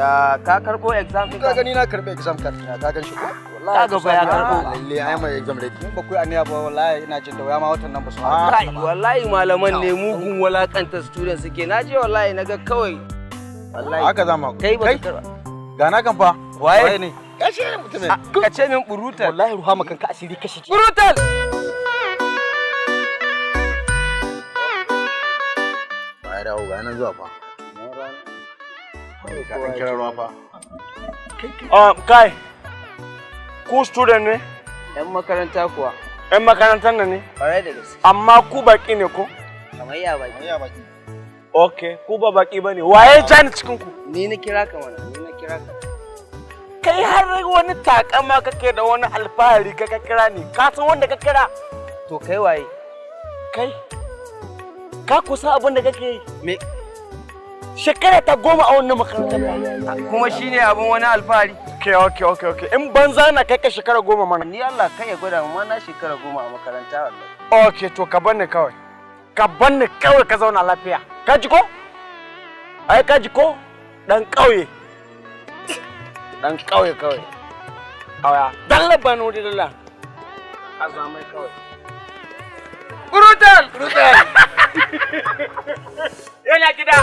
Ka karɓo exam ɗin ka gani na karɓi exam card na ka gan shi ko ka ga fa ya karɓo lalle ai mai exam ready mun ba ku aniya ba wallahi ina jin da waya ma watan nan ba su kai wallahi malaman ne mugun walakanta student suke naje wallahi naga kawai wallahi haka zama kai ba ka ga na kan fa waye ne kace mutumin ka ce min burutal wallahi ruha makan ka asiri kashi burutal ba dawo ga nan zuwa fa ka dan kira ruwa fa kai ku student ne yan makaranta kuwa yan makarantar nan ne ƙwarai da gaske amma ku baki ne ko kamar ya baki okay ku ba baki bane waye jani cikin ku ni na kira ka mana ni na kira ka kai har wani takama kake da wani alfahari ka kira ni ka san wanda ka kira to kai waye kai ka kusa abin da kake yi me shekara ta 10 a wannan makarantar ba kuma shine abin wani alfahari okay in banza na kai ka shekara 10 mana ni Allah kai ya gwada mu na shekara 10 a makaranta wallahi okay to ka banne kawai ka zauna lafiya ka ji ko ai ka ji ko dan kauye kawai aya dalla banu dalla azamai kawai brutal yana gida